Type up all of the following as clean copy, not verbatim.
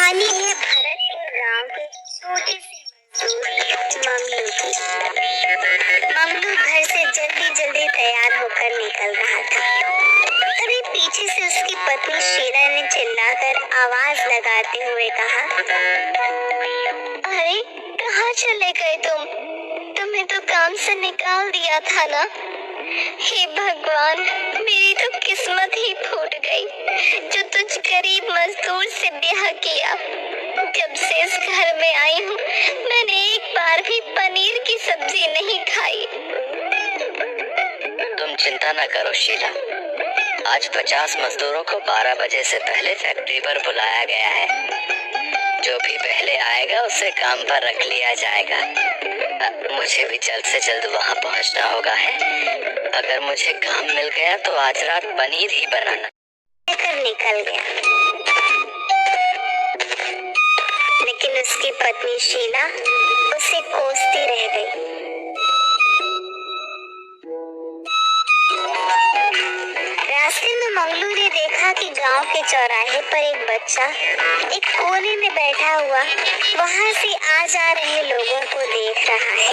कहानी है भरतपुर गांव के छोटे से मजदूर मंगलू की। मंगलू घर से जल्दी जल्दी तैयार होकर निकल रहा था, तभी पीछे से उसकी पत्नी शीला ने चिल्लाकर आवाज लगाते हुए कहा, अरे कहाँ चले गए तुम? तुम्हें तो काम से निकाल दिया था ना। हे भगवान, मेरी तो किस्मत ही फूट गई जो तुझ गरीब मजदूर से ब्याह किया। जब से इस घर में आई हूँ मैंने एक बार भी पनीर की सब्जी नहीं खाई। तुम चिंता न करो शीला, आज 50 मजदूरों को 12 बजे से पहले फैक्ट्री पर बुलाया गया है। जो भी पहले आएगा उसे काम पर रख लिया जाएगा। मुझे भी जल्द से जल्द वहाँ पहुँचना होगा है। अगर मुझे काम मिल गया तो आज रात पनीर ही बनाना। लेकर निकल गया, लेकिन उसकी पत्नी शीला उसे कोसती रह गई। रास्ते में मंगलू ने देखा कि गांव के चौराहे पर एक बच्चा एक कोने में बैठा हुआ वहां से आ जा रहे लोगों को देख रहा है।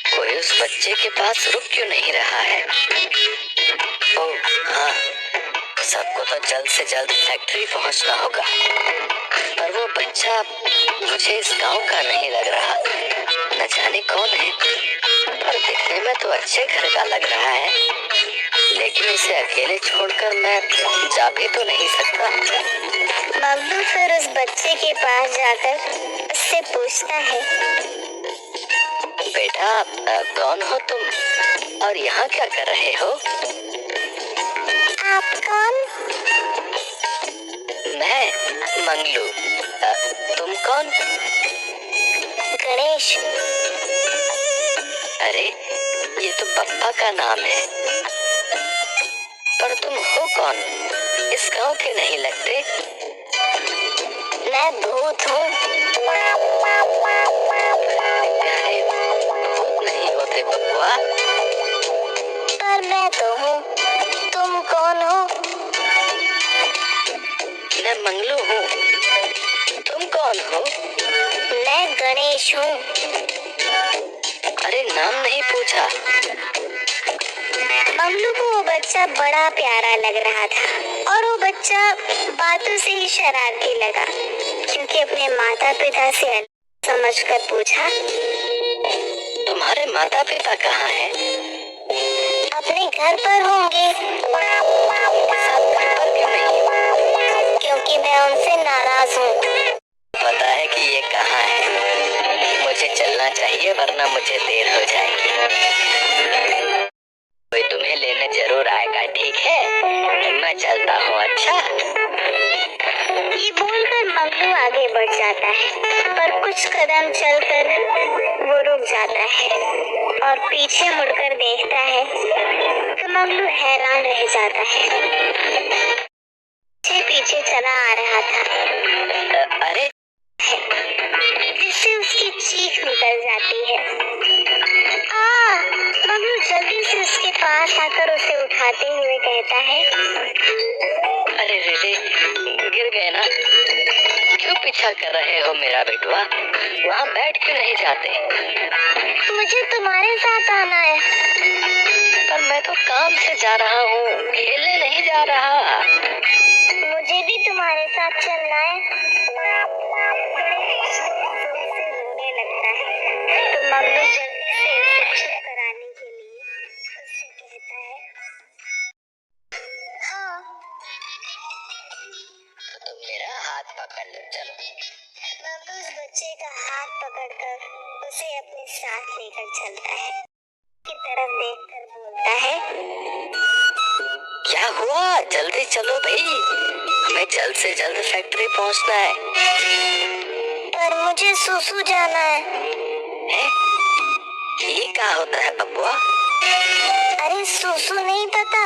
कोई उस बच्चे के पास रुक क्यों नहीं रहा है? ओह हाँ, सबको तो जल्द से जल्द फैक्ट्री पहुंचना होगा। पर वो बच्चा मुझे इस गांव का नहीं लग रहा, न जाने कौन है। पर दिखने में तो अच्छे घर का लग रहा है, लेकिन इसे अकेले छोड़कर मैं जा भी तो नहीं सकता। मंगलू फिर उस बच्चे के पास जाकर उससे पूछता है, बेटा कौन हो तुम और यहाँ क्या कर रहे हो? आप कौन? मैं मंगलू। तुम कौन? गणेश। अरे ये तो पप्पा का नाम है। पर तुम हो कौन? इस गांव के नहीं लगते। मैं भूत हूँ। अरे भूत नहीं होते बबुआ। पर मैं तो हूँ। तुम कौन हो? मैं मंगलू हूँ। तुम कौन हो? मैं गणेश हूँ। अरे नाम नहीं पूछा। मंगलू को वो बच्चा बड़ा प्यारा लग रहा था और वो बच्चा बातों से ही शरारती लगा, क्योंकि अपने माता पिता से अलग समझकर पूछा, तुम्हारे माता पिता कहाँ हैं? अपने घर पर होंगे। साथ घर पर क्यों नहीं? क्योंकि मैं उनसे नाराज हूँ। पता है कि ये कहाँ है। मुझे चलना चाहिए वरना मुझे देर हो जाएगी। कोई तुम्हें लेने जरूर आएगा, ठीक है? मैं चलता हूँ। अच्छा। ये बोलकर मंगलू आगे बढ़ जाता है, पर कुछ कदम चलकर वो रुक जाता है और पीछे मुड़कर देखता है तो मंगलू हैरान रह जाता है। पीछे पीछे चला आ रहा था, अरे जिससे उसकी चीख निकल जाती है। मंगलू जल्दी से उसके पास आकर उसे उठाते हुए कहता है, अरे रे गिर गए ना? क्यों पीछा कर रहे हो मेरा बेटुआ? वहाँ बैठ क्यों नहीं जाते? मुझे तुम्हारे साथ आना है। पर मैं तो काम से जा रहा हूँ, खेलने नहीं जा रहा। मुझे भी तुम्हारे साथ चलना है। रोने लगता है तो मंगलू जल्दी से उसे चुप कराने के लिए उससे कहता है, हाँ। तो तुम मेरा हाथ पकड़ लो, चलो। मंगलू उस बच्चे का हाथ पकड़कर उसे अपने साथ लेकर चलता है, की तरफ देखकर बोलता है, क्या हुआ? जल्दी चलो भाई, हमें जल्द से जल्द फैक्ट्री पहुंचना है। पर मुझे सुसु जाना है। ये क्या होता है बबुआ? अरे सुसु नहीं पता,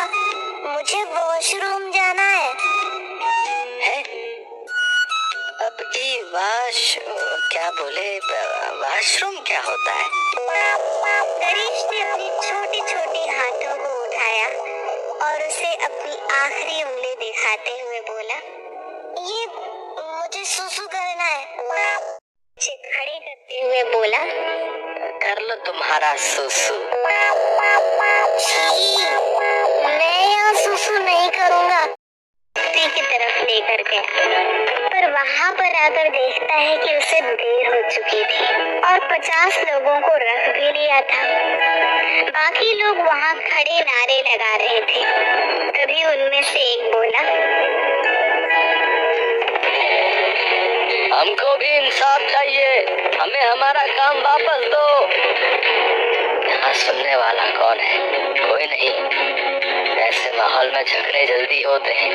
मुझे वॉशरूम जाना है। अब ये क्या बोले? वॉशरूम क्या होता है? गणेश ने अपनी छोटी छोटी हाथों को उठाया और उसे अपनी आखिरी उंगली दिखा उठाते हुए बोला, ये मुझे सुसु करना है। बच्चे खड़े करते हुए बोला, कर लो तुम्हारा सुसु। छी, मैं यहाँ सुसु नहीं करूँगा। की तरफ लेकर गया, पर वहाँ पर आकर देखता है कि उसे देर हो चुकी थी और 50 लोगों को रख भी लिया था। बाकी लोग वहाँ खड़े नारे लगा रहे थे। तभी उनमें से एक बोला, हमको भी इंसाफ चाहिए, हमें हमारा काम वापस दो। यहाँ सुनने वाला कौन है? कोई नहीं। ऐसे माहौल में झगड़े जल्दी होते हैं,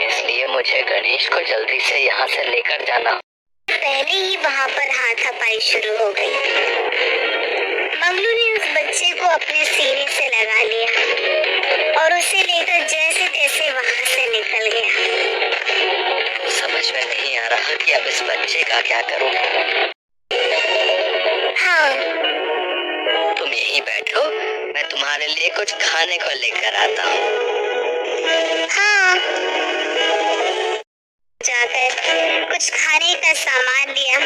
इसलिए मुझे गणेश को जल्दी से यहाँ से लेकर जाना। पहले ही वहाँ पर हाथापाई शुरू हो गई। मंगलू ने उस बच्चे को अपने सीने से लगा लिया और उसे लेकर जैसे तैसे वहाँ से निकल गया। समझ में नहीं आ रहा कि अब इस बच्चे का क्या करूं। हाँ, तुम यहीं बैठो, मैं तुम्हारे लिए कुछ खाने को लेकर आता हूँ। हाँ। जाकर कुछ खाने का सामान लिया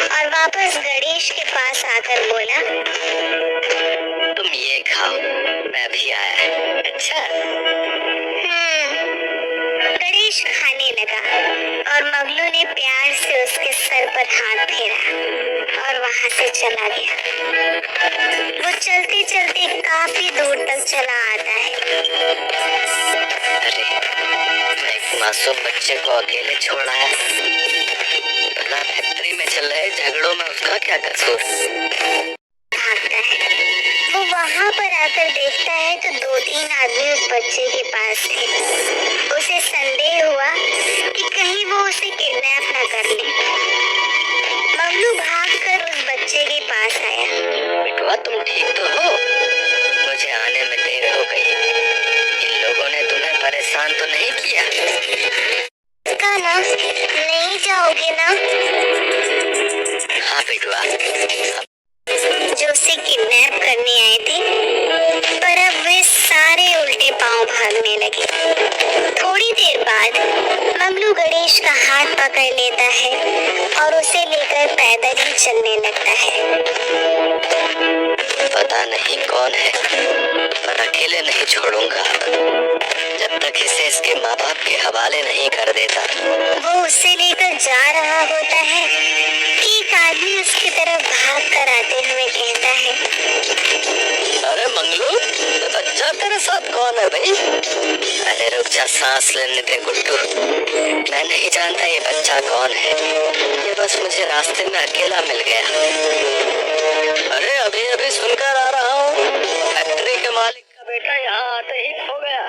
और वापस गणेश के पास आकर बोला, तुम ये खाओ, मैं भी आया। अच्छा। गणेश खाने लगा और मंगलू ने प्यार से उसके सर पर हाथ फेरा और वहाँ से चला गया। वो चलते चलते काफी दूर तक चला आता है। अरे, मैं एक मासूम बच्चे को अकेले छोड़ आया। भला फैक्ट्री में चल रहे झगड़ों में उसका क्या कसूर? भागता है। वो वहाँ पर आकर देखता है तो 2-3 आदमी उस बच्चे के पास थे। उसे संदेह हुआ कि कहीं वो उसे किडनैप न कर ले। मंगलू भागकर उस बच्चे के पास आया। बेटवा, तुम ठीक तो हो? मुझे आने में देर हो गई। इन लोगों ने तुम्हें परेशान तो नहीं किया? ना, नहीं जाओगे ना? हाँ बेटवा, जो उसे किडनैप करने आए थे, पर अब वे सारे उल्टे पांव भागने लगे। थोड़ी देर बाद मंगलू गणेश का हाथ पकड़ लेता है और उसे लेकर पैदल ही चलने लगता है। पता नहीं कौन है, पर अकेले नहीं छोड़ूंगा जब तक इसे इसके माँ बाप के हवाले नहीं कर देता। वो उसे लेकर जा रहा होता है कि एक आदमी उसकी तरफ भाग कर आते हुए कहता है, अरे मंगलू, ये बच्चा तेरे साथ कौन है भाई? अरे रुक जा, सांस लेने दे गुड्डू। मैं नहीं जानता ये बच्चा कौन है, ये बस मुझे रास्ते में अकेला मिल गया। अरे अभी अभी सुनकर आ रहा हूँ, फैक्ट्री के मालिक का बेटा यहाँ आते ही खो गया।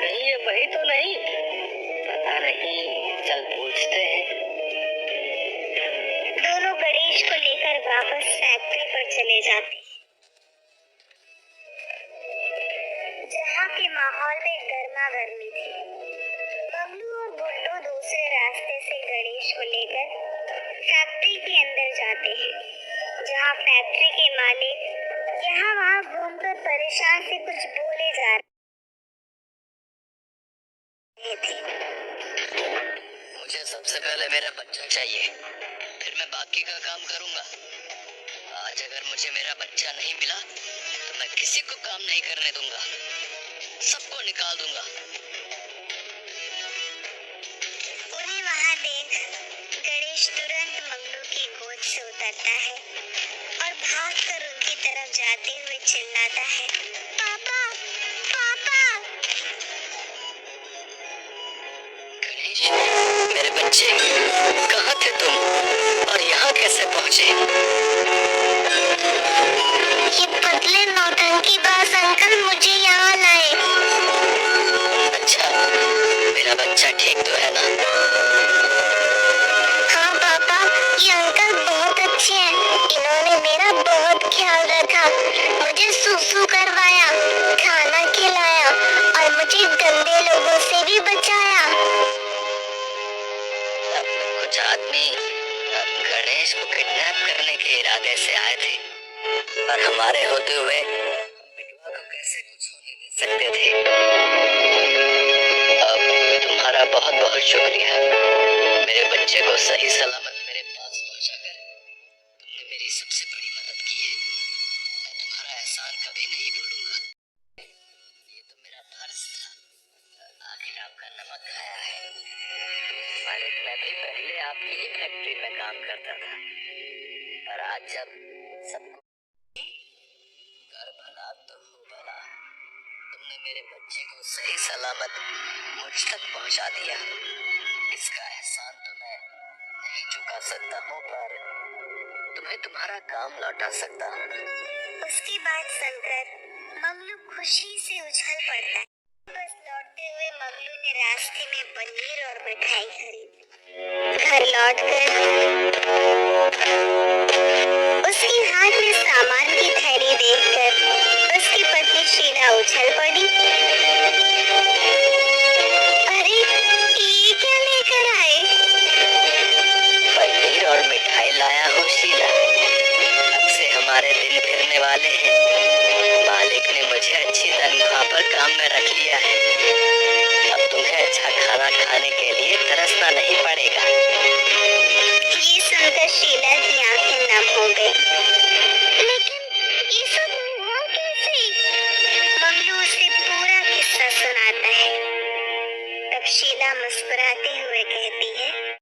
कहीं ये वही तो नहीं? पता नहीं, चल पूछते हैं। दोनों गणेश को लेकर वापस फैक्ट्री पर चले जाते हैं, जहाँ के माहौल में गर्मा गर्मी थी। मंगलू और गुड्डू दूसरे रास्ते से गणेश को लेकर फैक्ट्री के अंदर जाते हैं, जहाँ फैक्ट्री के मालिक यहाँ वहाँ घूमकर परेशान से कुछ बोले जा रहे थे। मुझे सबसे पहले मेरा बच्चा चाहिए, फिर मैं बाकी का काम करूंगा। आज अगर मुझे मेरा बच्चा नहीं मिला तो मैं किसी को काम नहीं करने दूंगा, सबको निकाल दूंगा। उन्हें वहाँ देख गणेश तुरंत मंगलू की गोद से उतरता है और भागकर उनकी तरफ जाते हुए चिल्लाता है, पापा, पापा। गणेश, मेरे बच्चे, कहाँ थे तुम और यहाँ कैसे पहुँचे? ये पतले नौटंकीबाज अंकल मुझे यहाँ लाए। अच्छा, मेरा बच्चा ठीक तो है ना? हाँ पापा, ये अंकल बहुत अच्छे हैं। इन्होंने मेरा बहुत ख्याल रखा, मुझे सुसु करवाया, खाना खिलाया और मुझे गंदे लोगों से भी बचाया। कुछ आदमी गणेश को किडनैप करने के इरादे से आए थे, और हमारे होते हुए बिटवा को कैसे कुछ होने दे सकते थे? सही सलामत मेरे पास पहुंचाकर तुमने मेरी सबसे बड़ी मदद की है। मैं तुम्हारा एहसान कभी नहीं भूलूंगा। ये तो मेरा फर्ज था, आखिर आपका नमक खाया है। मालिक, मैं भी पहले आपकी ही फैक्ट्री में काम करता था, पर आज जब सबको कर भला तो हो भला, तुमने मेरे बच्चे को सही सलामत मुझ तक पहुंचा दिया। इसका एहसान तो मैं नहीं चुका सकता हूँ, पर तुम्हें तुम्हारा काम लौटा सकता हूँ। उसकी बात सुनकर मगलू खुशी से उछल पड़ता है। बस लौटते हुए मगलू ने रास्ते में पनीर और मिठाई खरीदी। घर लौटकर उसके हाथ में सामान की थैली देखकर उसकी पत्नी शीला उछल पड़ी। अरे, ये क्या लेकर आए? पनीर और मिठाई लाया हूँ शीला। अब से हमारे दिन फिरने वाले हैं। मालिक ने मुझे अच्छी तनख्वाह पर काम में रख लिया है। अब तुम्हें अच्छा खाना खाने के लिए तरसना नहीं पड़ेगा।